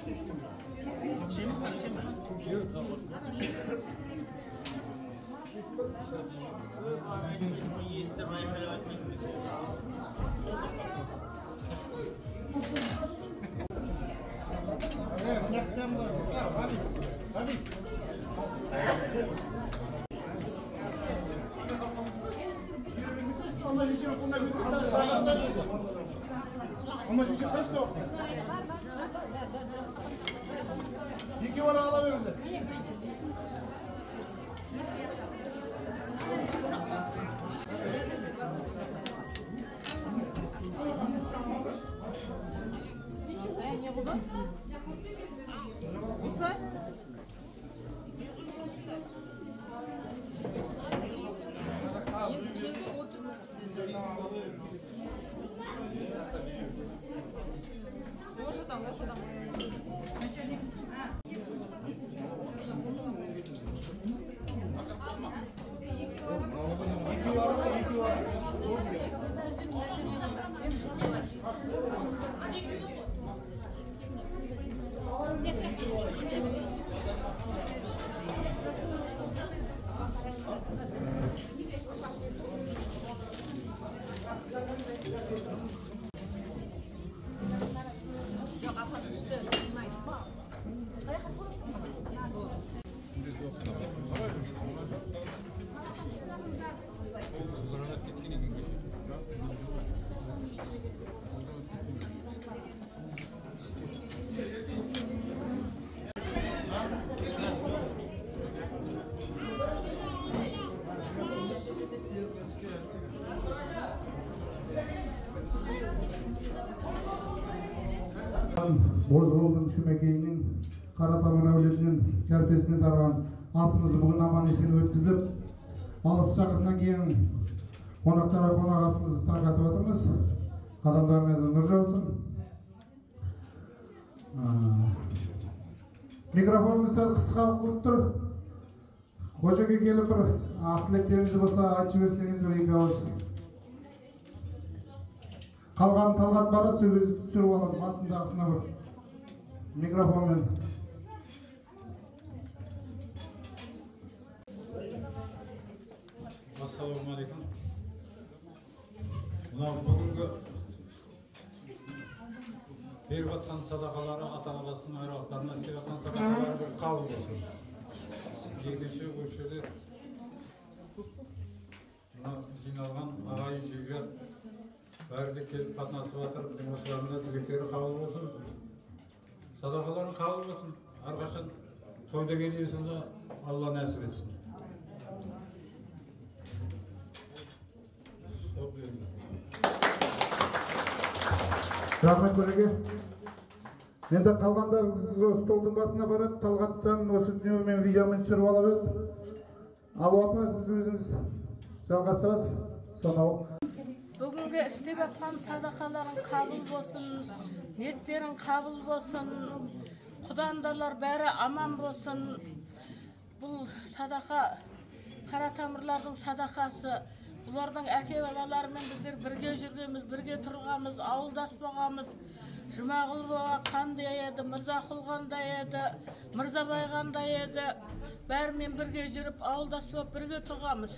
Şey mi karışım mı? Yok. Ama şu kaç da olsun? İki var alabiliriz. Ne bu? Güzel. Yedi kere oturmuş. Ortadan. Yok apa düştü. Bozgul'un Şümekey'inin Karataman Avleti'nin kerpesine tarağın asımızı bugün aman eseni ötkізіп, alыс жақыннан кейін қонақтарға қонақ асымызды тарқатып жатырмыз. Адамдарына да нұр жаусын. Микрофонымыз сәл қысқалып болып тұр. Қожаға келіп бір ақ тілектеріңіз болса айтып өтсеңіз бір екі ауыз. Қалған Талғат барады, сөз түсіріп алады басындағысына бір микрофонмен. Ассалаумағалейкум. Мынау бүгінгі беріп жатқан садақалары ата-бабасының әруақтарына істеп жатқан садақалары бір қабыл болсын. Екінші көшеде мына жиналған ағайын жекжат бәрі де келіп қатынасып жатыр. Осылардың да тілектері қабыл болсын. Садақаларын қабыл болсын. Әрқашан той деген есімді Алла нәсіп етсін. Рахмет көреге. Енді қалғандар столдың басына барады. Талғаттан осы дүниемен видеомен түсіріп алып еді. Алу апа, сіз өзіңіз жалғастырасыз. Сонау. Бүгінгі істеп жатқан садақаларың қабыл болсын, ниеттерің қабыл болсын, құдандалар бәрі аман болсын. Бұл садақа Қаратамырлардың садақасы. Бұлардың әке бабаларымен біздер бірге жүргенбіз, бірге тұрғанбыз, ауылдас болғанбыз. Жұмағұл баба қандай еді, Мырзақұл қандай еді, Мырзабай қандай еді. Бәрімен бірге жүріп, ауылдас болып бірге тұрғанбыз.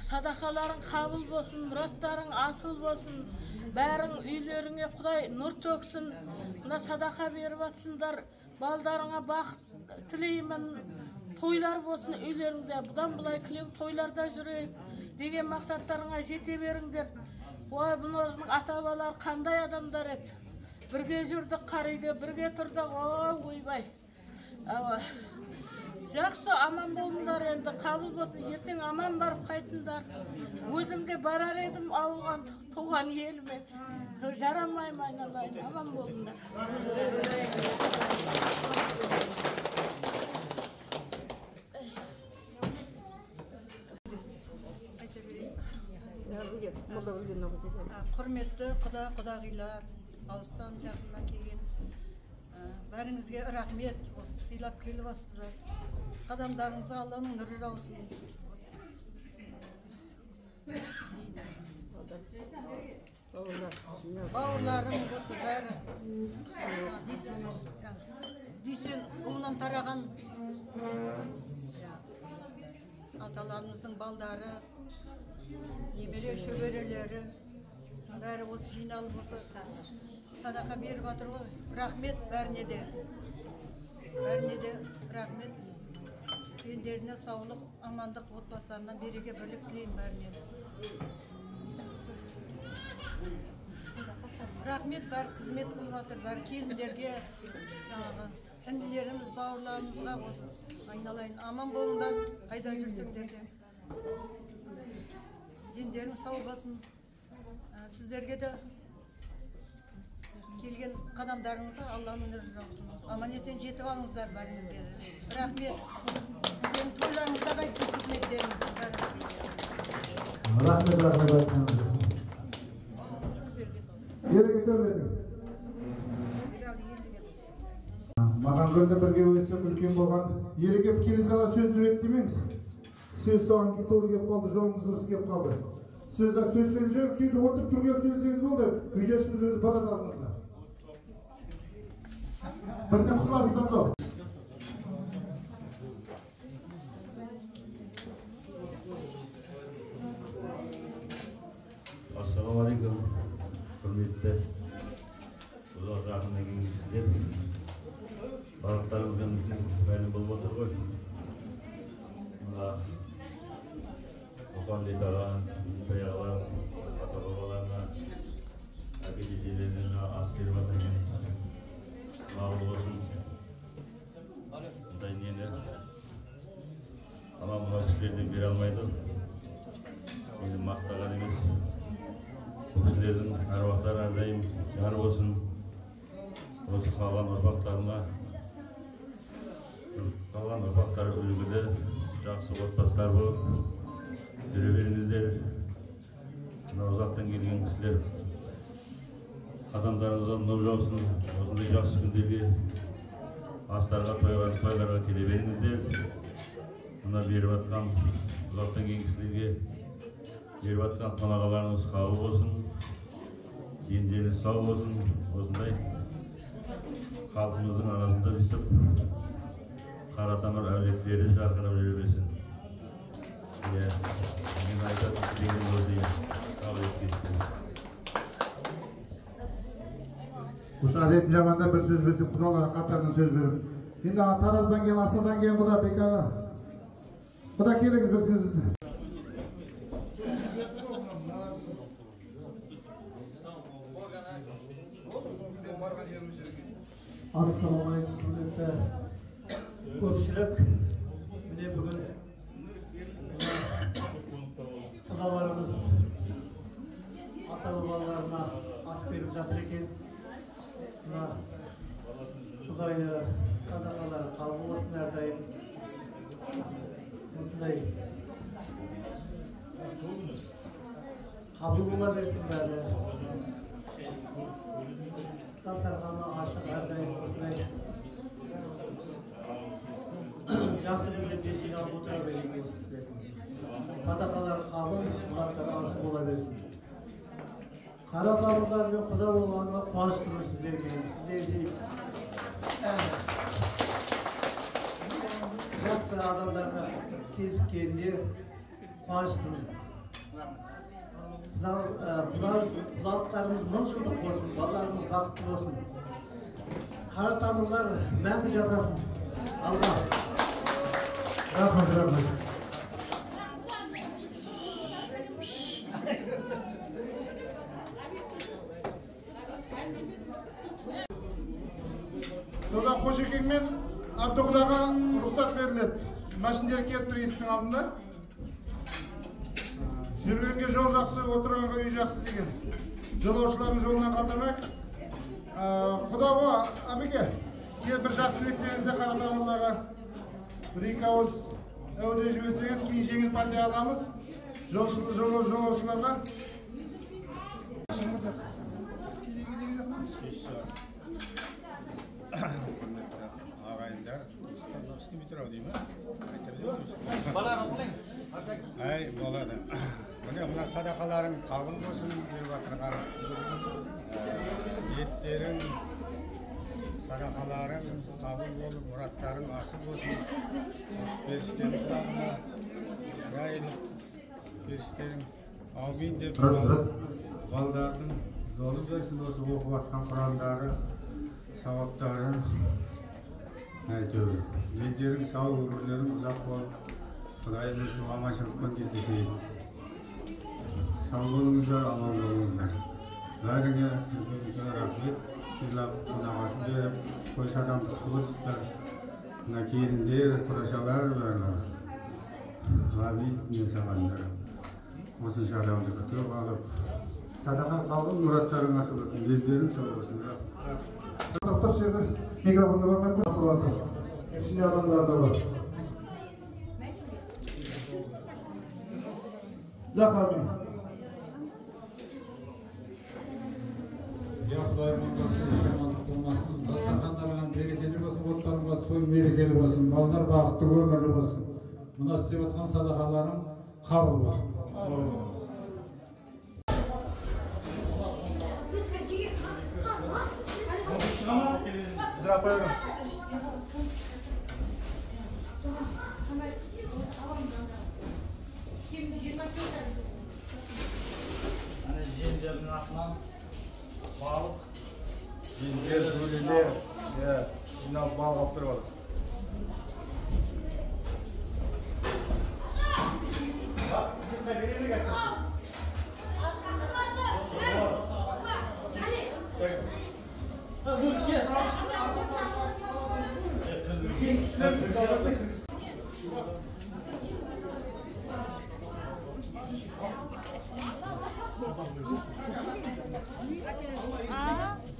Садақаларың қабыл болсын, мұраттарың асыл болсын. Бәрің үйлеріңе Құдай нұр төксін. Мына садақа беріп жатсыңдар, балдарыңа бақыт тілеймін. Тойлар болсын үйлеріңде. Бұдан бұлай тойларда жүрейік деген мақсаттарыңа жете беріңдер. Ой, бұның ата-бабалар қандай адамдар еді. Бірге жүрдік қариды, бірге тұрдық. Ой, ойбай. Жақсы, аман болыңдар енді, қабыл болсын. Ертең аман барып қайтыңдар. Өзімде барар едім ауылға, туған еліме. Жарамайым айналайын, аман болыңдар. Құрметті құда-құдағилар, алыстан жақыннан келген бәріңізге рахмет. Сыйлап келіп жатсыздар. Қадамдарыңызға Алланың нұры жаусын. бауырларым осы бәрі дүйсен ұлынан тараған аталарымыздың балдары, немере шөберелері бәрі осы жиналып осы садақа беріп жатыр ғой. Рахмет бәріне де рахмет. Пендеріне саулық, амандық, отбасыларына береке бірлік тілеймін бәріне. Рахмет, бәрі қызмет қылып жатыр, бәрі келіндерге, інілеріміз, бауырларымызға осы айналайын. Аман болыңдар, қайда жүрсеңдер де. Дендерің сау болсын. Сіздерге де келген қадамдарыңызға Алланың нұры жаусын. Аман есен жетіп алыңыздар бәріңізге. Рахмет. Сіздердің тойларыңызға қайтсын қызметтеріңіз. Рахмет айтқаныңыз. Береке төрледі. Маған гүлді бірге өсіп үлкен болған. Ерекеп келе сала сөзді өттемеңіз. Сөз соған кетуі кеп қалды, жолыңыз дұрыс кеп қалды. Сөз сөйлесеңіз, сөйтіп отырып тұрген сөйлесеңіз болды. Үйдесіңіз өзі барады алдыңызға. Бірден құтыласыздар да. Ассалаумағалейкум, құрметті ұзақ жақыннан келген кісілер. Барлықтарыңызға мәлім болып отыр ғой. Мына Мұхаммед аға, Бай аға, ата-бабаларына, әке-шешелеріне ас беріп жатыр екен. Мағыл болсын. Мұндай нені ана мына кісілерден бере алмайды. Енді мақтаған емес. Бұл кісілердің әруақтары әрдайым жар болсын. Осы қалған ұрпақтарына, қалған ұрпақтар үлгілі, жақсы отбасылар болып жүре беріңіздер. Мына ұзақтан келген кісілер қадамдарыңыздан нұр жаусын. Осындай жақсы күндерге, астарға, тойларға келе беріңіздер. Мына беріп жатқан ұзақтан келген кісілерге беріп жатқан қонағаларыңыз қабыл болсын. Дендеріңіз сау болсын. Осындай халқымыздың арасында өстіп қара тамыр әулеттері жарқырап жүре берсін. Мен айтатын деген өзі қабыл еткенсін. Осы әдетін жаманда бір сөз берсем, құдалар қатарынан сөз беріп. Енді Тараздан кейін, Асадан кейін құда Бек аға. Құда келіңіз бір сөз. Ассалаумағалейкум, құрметті көпшілік. Міне бүгін құдаларымыз ата-бабаларына ас беріп жатыр екен. Мына Құдайы садақалары қабыл болсын әрдайым. Осындай қабыл бола берсін бәрі. Дастарханы ашық әрдайым осындай жақсы күндерде жиналып отыра берейік осы кісілер. Садақалар қабыл, мұраттары асыл бола берсін. Қара тамырлармен құда болғанға қуаныштымын сіздермен. Сіздердей жақсы адамдарға кезіккенде қуаныштымын. Құдалықтарымыз мың жылдық болсын, балаларымыз бақытты болсын. Қара тамырлар мәңгі жасасын. Алға. Рахмет. Содан Қошекең мен Артоғдаға рұқсат беріледі. Машиндер келіп тұр есіктің алдында. Жүргенге жол жақсы, отырғанға үй жақсы деген. Жолаушылардың жолынан қалдырмайық. Құдауға, әбеке, бір жақсы тілектеріңізді қара тамырларға бір-екі ауыз әуде жіберсеңіз, кейін жеңіл пәте аламыз. Жолаушыларға. Ағайындар, істемей тұрау деймі? Ай, болады. Mına sadakaların kabul olsun berip atırgan. Niyetlerin, sadakaların kabul bolup, muratların asıl olsun. Perişterin sılağına yayılıp, perişterin amin dep baldardın zolu versin olsa okup atkan Kur'anları, savaptары. Әйтеуір, мендерің сау өмірлерің ұзақ болып, Құдайым өсіп аманшылықпен кездесейін. Сау болыңыздар, аман болыңыздар. Бәріңе үлкен рахмет, сыйлап, қонағасын беріп, қойшы адамдықты болсыздар. Мына келіндер, құрашалар барлар. Ғабит не сағандар. Осынша адамды күтіп алып, садақа қалың мұраттарың асыл болсын, дендерің сау болсын. Mikrofonda bakmak nasıl var? İçinde adamlar da var. Lakamin. Yaxday olmasın, şamanlık olmasın, sakanlardan berekeli olsun, otlarımız soy berekeli olsun, ballar bakıtlı ömürlü olsun. Buna size atkan sadakalarım kabul olsun. Jenderдің атынан балық, Jender, böleler, jinav bal kaptır var.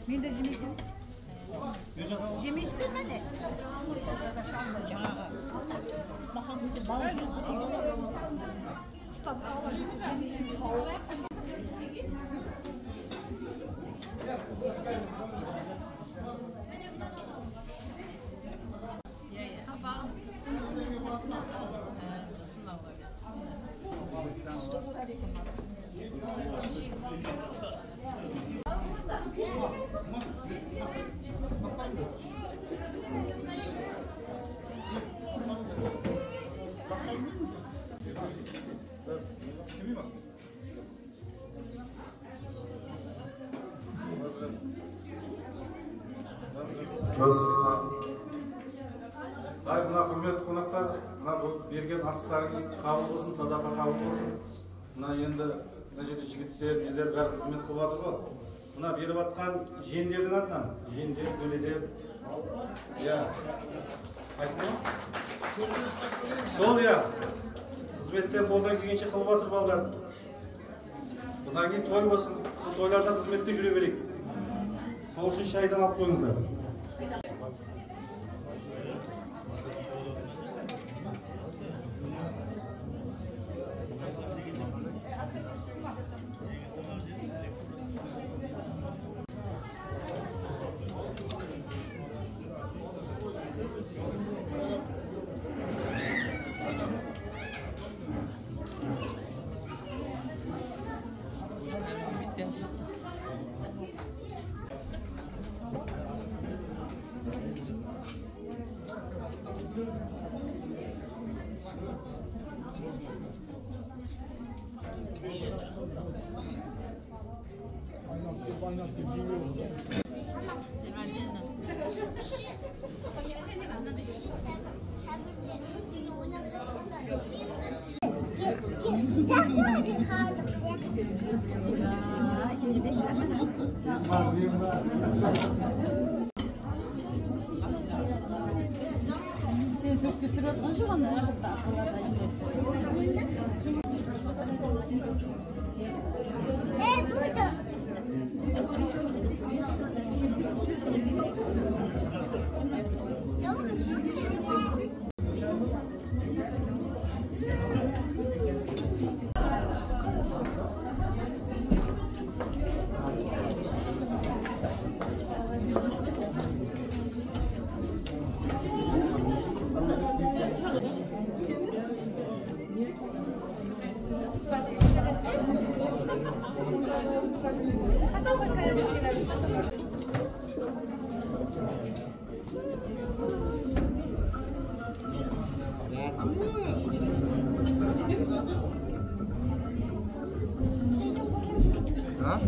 Men de yemedim. Yemiştir beni. Orada sandıracağım. Bakın bir de bal. Mına hürmetli konaklar, mına bergen aslarınız kabul olsun, sadaka kabul olsun. Mına endi mына жерде жігіттер, елдер бәрі қызмет қылып жатыр ғой. Мына беріп жатқан жеңдердің атынан, жеңдер, бөлелер. Иә. Айтты ма? Сол иә. Қызметтен қолдан келгенше қылып жатыр балдар. Бұдан кейін той болсын, сол тойларда қызметте жүре берейік. Сол үшін шайдан алып қойыңыздар. Sen çok götürüyorsun şu anda yaşatta akıllarda burada. Thank you. Şerde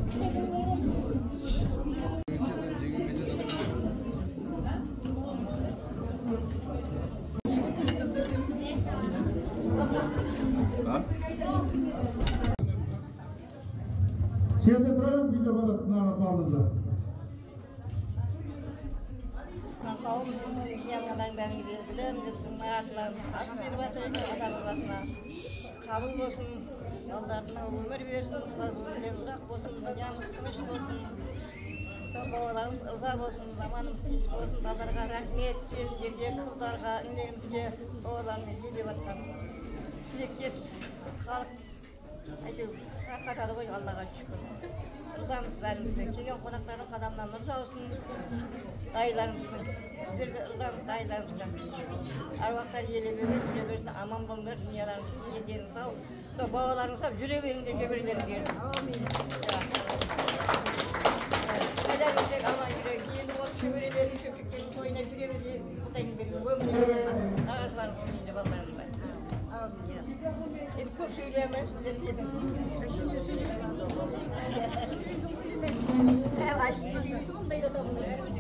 duralım bir de bana bağlıda. Kabul olsun, yollarına ömür versin, uzak olsun, dünyamız kılıç olsun, babalarımız ızak olsun, zamanımız hiç olsun, babalarga rahmet, gelirge, kızlarga, inlerimizge, oğlanımız yedi batkan. Dilekçe kalıp, hakikaten koy Allah'a şükür. Rızamız verimizden, kelgen konakların kadamdan rıza olsun, dayılarımızdan, sizlerge rızamız dayılarımızdan. Arvaqlar yele versin, aman bollar, dünyalarımız yediğiniz sağ olsun. Babalarımız hep jüre verinde jöbürlerim geldi. Amin. Neler olacak ama yürek, yeni ol, şöbürelerin, çöpçüklerin toyuna jüre verdi, kutayın benim, ömrümden, ağaçlarımız deyince ballarımızdan. Amin ya. Çok söyleyemem, sizleri yedim. Şimdi söyleyemem. Hem açtığınız ondayı da tamamlayalım.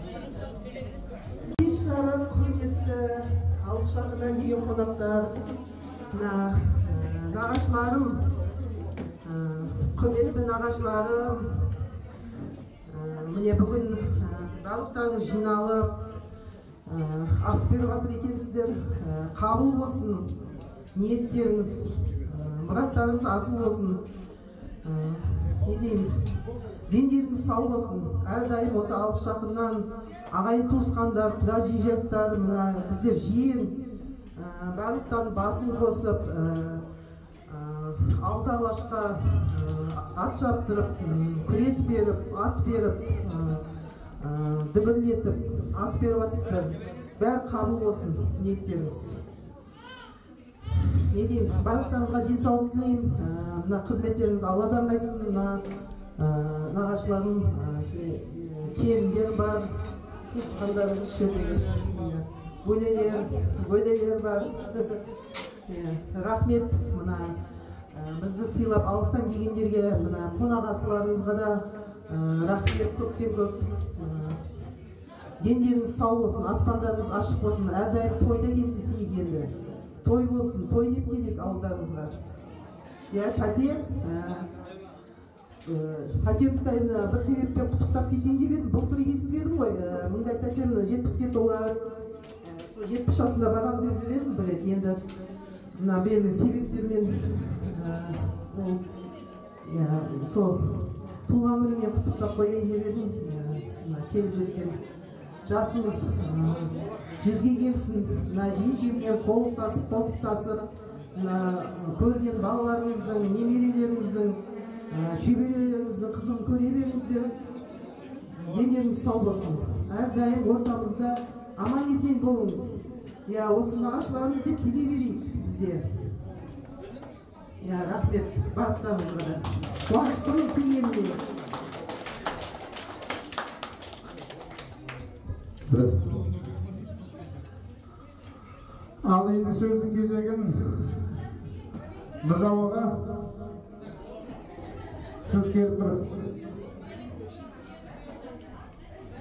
Şaran kuriyetli, alışakıdan giyin konaklar, nağaçlarım, kıymetli nağaçlarım, mine bugün balıklarınız jinalıp, ас беріп жатыр екенсіздер, қабыл болсын, ниеттеріңіз, мұраттарыңыз асыл болсын, не деймін, дендеріңіз сау болсын, әрдайым осы алыс жақыннан ағайын туысқандар, құда жиектар, мына біздер жиен барлықтан басын қосып, алты алашқа ат шаптырып, күрес беріп, ас беріп, дүбірлетіп, ас беріп жатсыздар. Бәрі қабыл болсын ниеттеріңіз. Не деймін, барлықтарыңызға денсаулық тілеймін. Мына қызметтеріңіз Алладан қайсын, мына нағашыларым, келіндер бар, туысқандарым ішіндегі бөлелер бар. Рахмет, мына бізді сыйлап алыстан келгендерге, мына қонақасыларыңызға да рахмет, көптен көп. Дендеріңіз сау болсын, аспандарыңыз ашық болсын, әрдайым тойда кездесейік енді. Той болсын, той деп келейік ауылдарыңызға. Тәтем бір себеппен құттықтап кетейін деп едім, былтыр естіп едім ғой. Мыңдай тәтем 70-ке толар, 70 жасында барам деп жүредім, білет. Енді мына белгілі себептермен сол туған күнімен құттықтап қояйын деп едім. Келіп жеткен жасыңыз 100-ге келсін, жеңшеммен қол ұстасып, қолтықтасып, көрген балаларыңыздың, немерелеріңіздің, шөберелеріңіздің қызын көре беріңіздер. Дендеріңіз сау болсын. Әрдайым ортамызда аман есен болыңыз. Осы нағашыларымыз деп келе берейік бізде. Рахмет, бақыттарыңызға да. Қуаныштымын келгеніне. Ал енді сөздің кезегін Нұржауға сіз келіп бір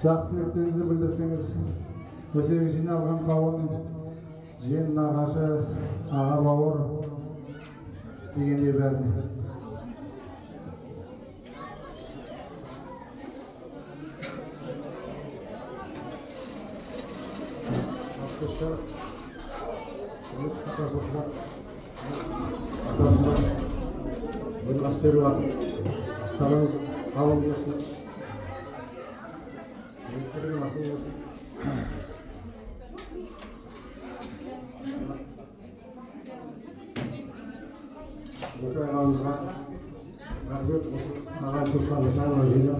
жақсы тілектеріңізді білдірсеңіз, өсегі жиналған қауым, жиен нағашы, аға бауыр дегендей бәріне. Bugün askeri var. Aslanımız havalı olsun. Yönetleri nasıl olsun? Bu kaynağımızda rahmet olsun. Ağay kurslarımızda aracıyla.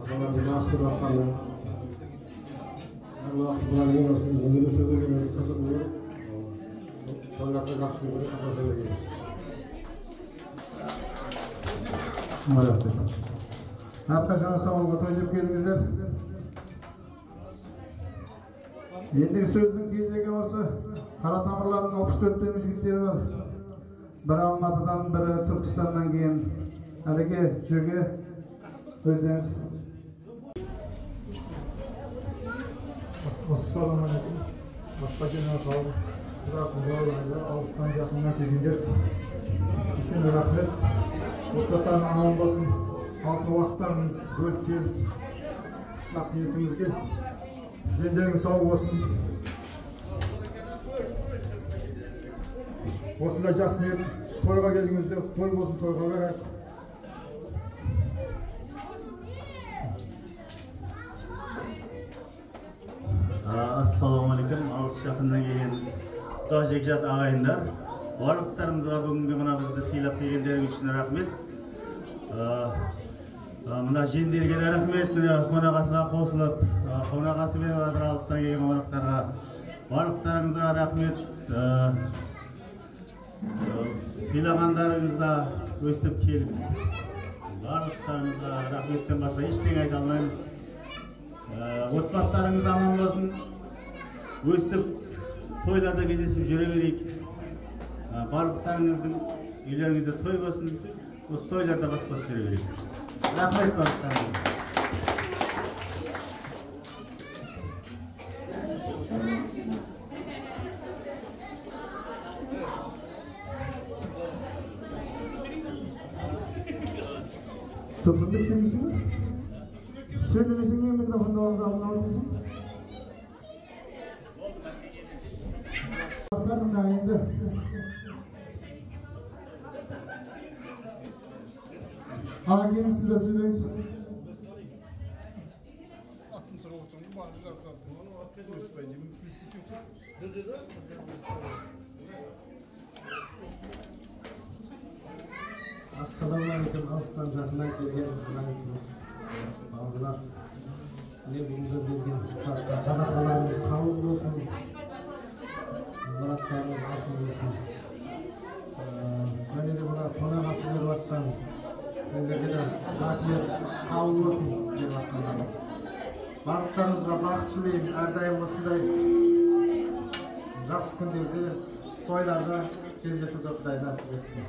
O zaman bize askeri vatanla. Allah bunların olsun. Bunları söylediğimiz kazanıyor. Toylarda karşılığında kazanıyor. Әрқашан сауалға тойлап келіңіздер. Ендігі сөздің кезегі осы. Қара тамырлардың 34 жігіттері бар. Бірі Алматыдан, бірі Түркістаннан келген Haligi joyga o'zingiz. Assalomu alaykum. Boshqacha qoldi. Xudo Alston yaqindan kelganlar. Shunday rahmat. O'tqazdan omon bo'lsin. Altı vaqtdan bo'lib kelib nasihatimizga jendering sog' bo'lsin. Osmonda jasniyat to'yga kelganingizda to'y bo'lsin, to'yga beraylik. Assalomu alaykum. Alыс yaqindan kelgan Xudoyjekjat og'ayinlar. Barliqlarimizga bugungi mana bizni siylab kelganlaring uchun rahmat. Mana jenderga de rahmet, mana qonaqasiga qo'shilib, qonaqasi berib Alısdan kelgan barliqlarga, barliqlarimizga rahmet. Siylagaanlaringizda o'stib kelib, barliqlarimizga rahmetdan boshqa hech narsa ayta olmaymiz. Otbaslarımız aman olsun, östüp toylarda gezesip yürüyerik. Barlıklarınızın evlerinizde toy olsun, o toylarda bas yürüyerik. Rahmet barlıklarınız. Toplumda işlemesi mi? Söylemesi niye mikrofonda alıyorsun? Baklarım ayında. Ama gelin size söyleyin. Assalamu alaykum. Alıstan yaqindan kelgan rahmatimiz. Aldılar. Ne bunga bergan sadaqalarimiz qabul bo'lsin. Muratlarimiz asıl bo'lsin. Mana de bular qonaqasi berayotgan. Endi rahmat qabul bo'lsin deyapman. Barliqlaringizga baxt tilayman. Har doim o'shanday yaxshi kunlarda, to'ylarda кездесуге Xudoy nasib etsin.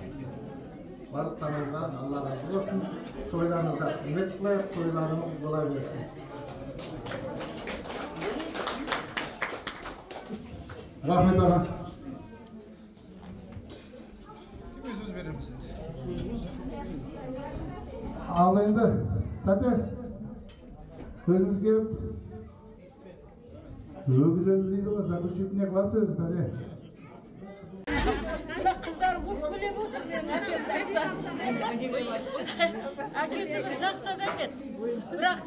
Barliqlaringizga Alloh razı olsun. To'ylaringizda xizmat qilib, to'ylarimiz bo'laversin. Rahmet ağa. Kime söz verir misiniz? Ağlayındı. Tate. Özünüz gelip. Ne güzel deydi o. Sen bu çift ne kılarsınız tate? Buna kızlar bu böyle otur benim akesi жақсы адам еді. Бірақ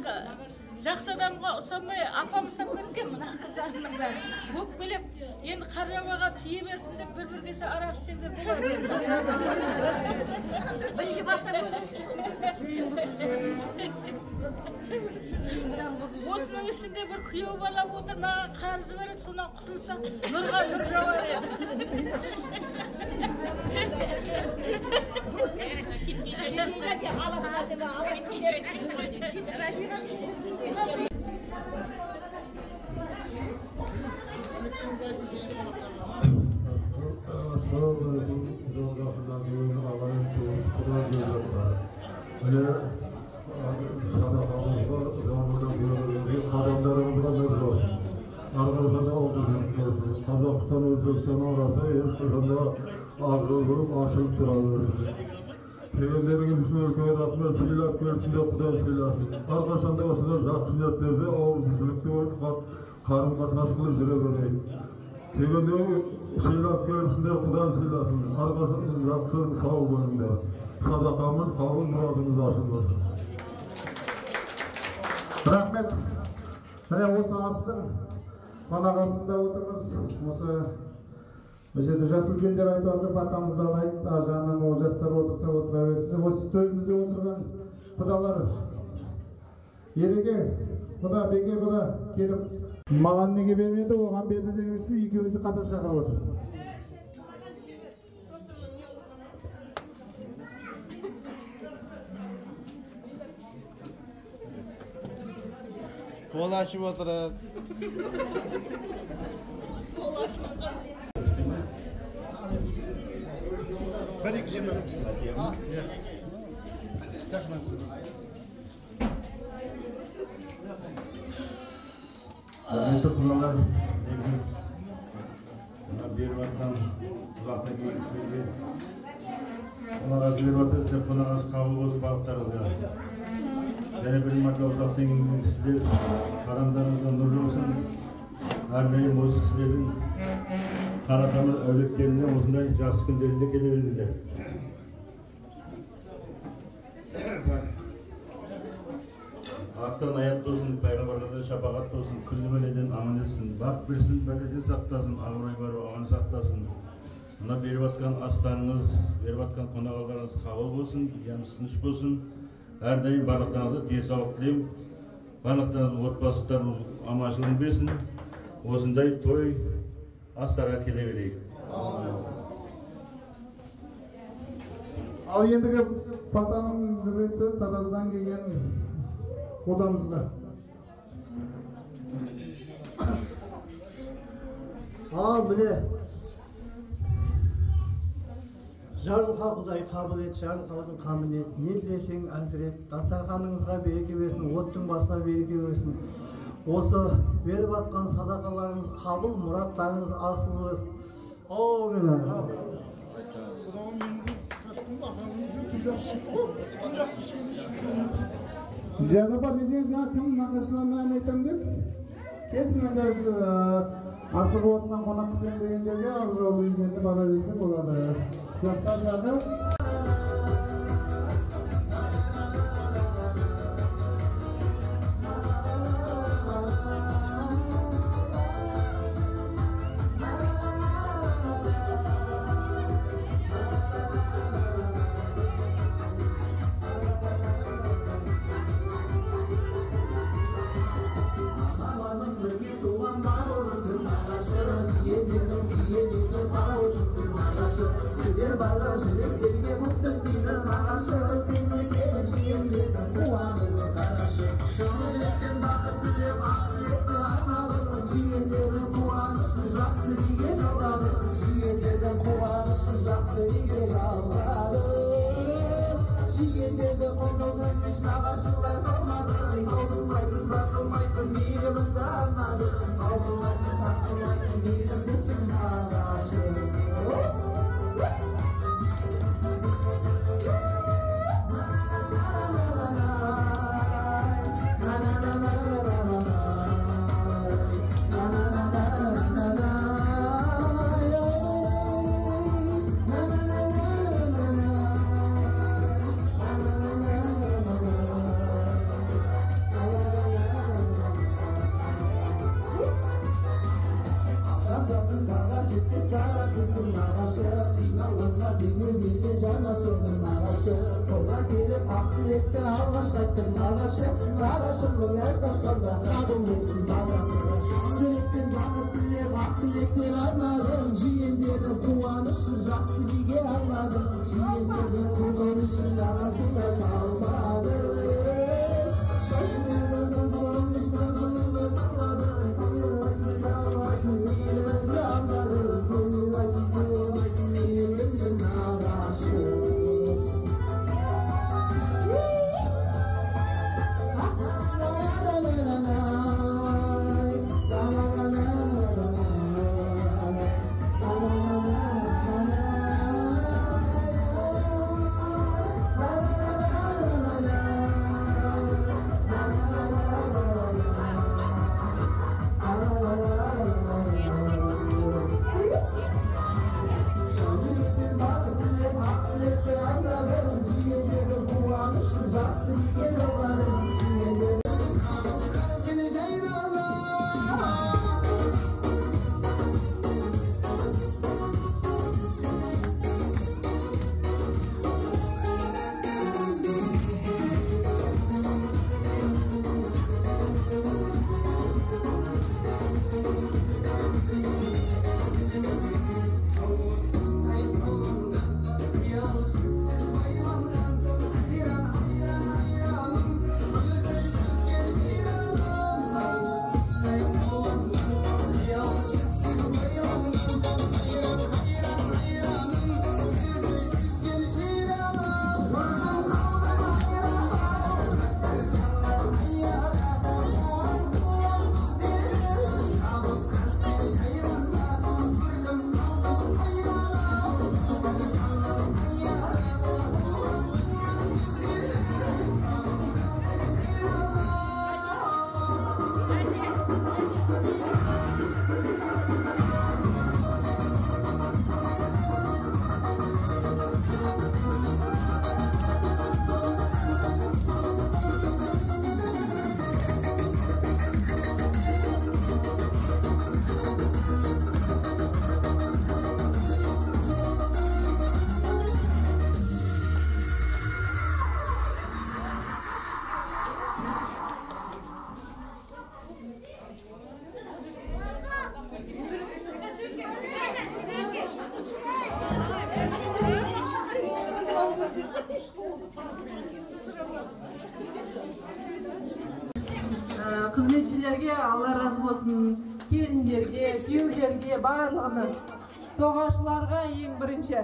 жақсы адамға ұсамай апам ұсап кеткен мына қыздарының бәрі. Өкпелеп, енді қаржабаға тие берсін деп бір кесе арақ ішсеңдер болады енді. Бірінші бастап Осының ішінде бір күйеу бала отыр, маған қарызы береді, сонан құтылса, нұрға нұр жауар еді. Қазақстан, Өзбекстан арасы ешқашанда ағылып ашылып тұра берсін. Келгендеріңіз үшін үлкен рахмет, сыйлап келіпсіңдер, Құдай сыйласын. Әрқашанда осындай жақсы ниеттерде ауызбірлікте қарым-қатынас қылып жүре берейік. Келгендеріңіз сыйлап келіпсіңдер, Құдай сыйласын. Әрқашанда жақсы сау болыңдар. Садақамыз қабыл, мұрадымыз ашылсын. Rahmet. Mine осы астың қонағасында отырмыз. Осы жерде жас үлкендер айтып отыр, батамыздан айтып, ар жағынан ол жастар отырса отыра берсін. Осы төрімізде отырған құдалар ереге, құда беке құда келіп, маған неге бермеді, оған берді деген үшін екеуімізді қатар шақырып отыр. Қолашып отырып. Bir iki cümle. Жақынасыз. Құрметті қонақтар, мына беріп жатқан ұзақтан кейін кісілерге қонағасы беріп жатыр, сіздер қонағасы қабыл болсын барлықтарыңызға. Және бір марта ұзақтан кейін кісілер қарамдарыңызға нұр жаусын. Әрдайым осы кісілердің қара тамыр әулеттеріне осындай жақсы күндерінде келе беріңіздер. Аттан аяқ болсын, пайғамбарлардан шапағат болсын, күллі бәледен аман етсін, бақ берсін, бәледен сақтасын, абырой бару аман сақтасын. Мына беріп жатқан астарыңыз, беріп жатқан қонақалдарыңыз қабыл болсын, жеміс тыныш болсын. Әрдайым барлықтарыңызға денсаулық тілеймін. Барлықтарыңыз отбасылар аманшылығын берсін. Осындай той астарға келе берейік. Ал ендігі Фатаның реті Тараздан келген odamızda. Mine Жарылқа Құдай қабыл ет, жарылқаудың қамын ет, не білесең әзір ет, дастарханыңызға береке берсін, оттың басына береке берсін. Осы беріп атқан садақаларыңыз қабыл, мұраттарыңыз асылыңыз. Амин. Зиядапа не дейсің, кім нақышынан мән айтам деп? Кетсін әндер асығы отынан қонақ күтем дегендерге ақ жолы үйденді бара берсе болады. Жастар жағы. Қызметшілерге Алла разы болсын, келіндерге, күйеулерге, барлығына, тоғашыларға ең бірінші.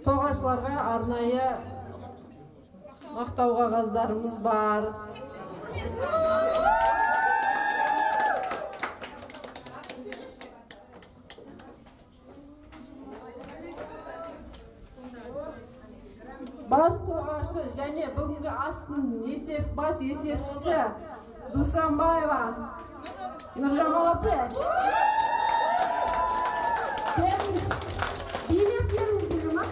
Тоғашыларға арнайы мақтау қағаздарымыз бар. Бас тоғашы және бүгінгі астың бас есепшісі Дусанбаева Нұржамал апа. Билет беріңіздер ма?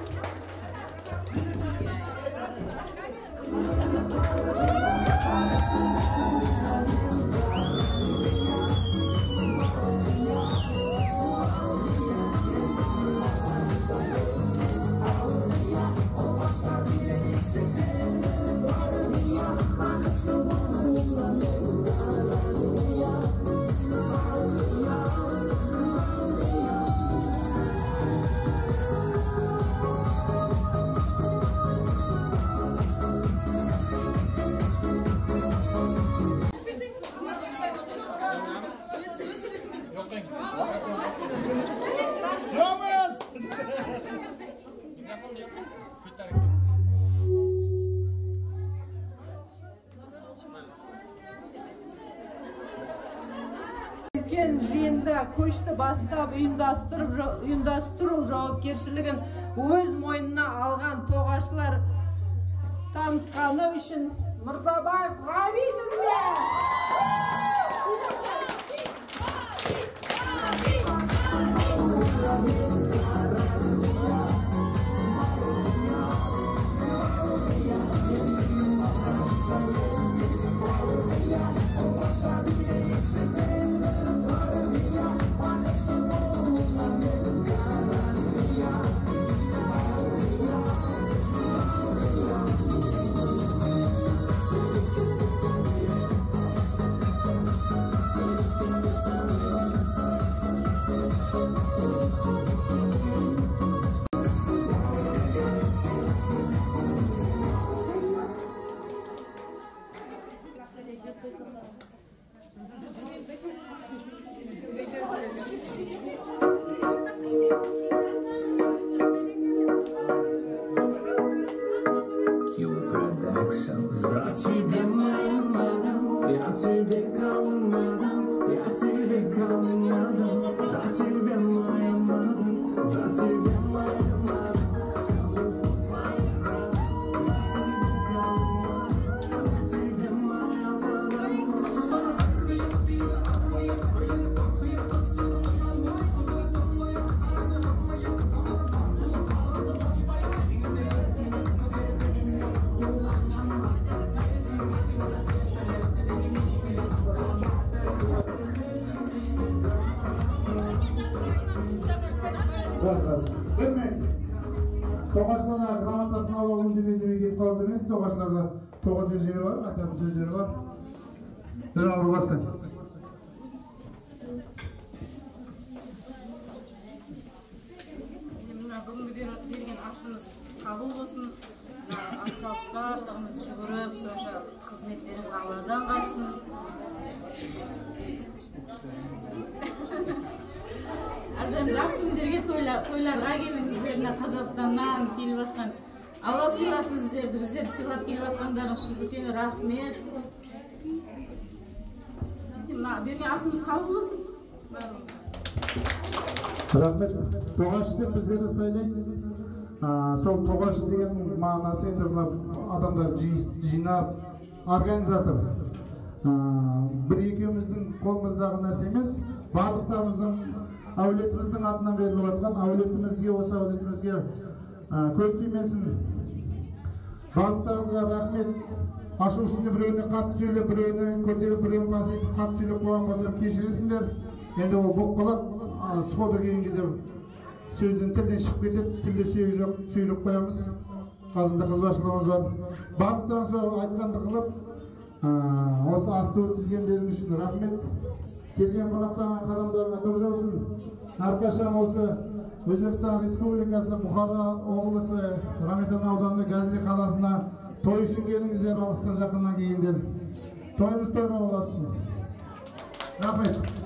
Жиында көшті бастап ұйымдастыру жауапкершілігін өз мойнына алған тоғашылар танытқаны үшін Мырзабаев Ғабидовке За тебя, моя мадам, я тебе колымадам, я тебе колымадам. За тебя, моя мадам, за тебя, моя мадам. Тоғашыларға грамотасын алып демей кетіп қалды емес, тоғашыларда тоғыз сөздері бар, атақты сөздері бар. Жұрналғы бастай. Бүгінгі берген асымыз қабыл болсын, атсалыс барлығымыз жүгіріп, сонша қызметтеріңіз Алладан қайтсын. Әрдайым рақсымдерге тойларға келіңіздеріне Қазақстаннан келіп жатқан. Алла сыйласын сіздерді, біздерді сыйлап келіп жатқандарыңыз үшін үлкен рахмет. Берген асымыз қабыл болсын. Рахмет. Тоғашы деп біздерді сайлайды. Сол тоғашы деген мағынасы енді адамдар жинап, организатор. Бір екеуміздің қолымыздағы нәрсе емес, барлықтарымыздың әулетіміздің атынан беріліп жатқан, әулетімізге, осы әулетімізге көз тимесін. Барлықтарыңызға рахмет. Ашу үстінде біреуіне қатты сөйлеп, біреуіне көтеріп, біреуін пас етіп қатты сөйлеп қойған болсам кешіресіңдер. Енді ол болып қалады. Схода келген кезде сөзден тілден шығып кетеді, тілде сөйі жоқ, сөйлеп қоямыз. Қазында қызбашылығымыз бар. Барлықтарыңыз айтқанды қылып, осы асты өткізгендеріңіз үшін рахмет. Келген қонақтарға қадамдарына нұр жаусын. Әрқашан осы Өзбекстан Республикасы Бухара облысы Раметан ауданы Гази қаласына той үшін келіңіздер, алыстан жақыннан келгендер. Тойымыз тойға боласын. Рахмет.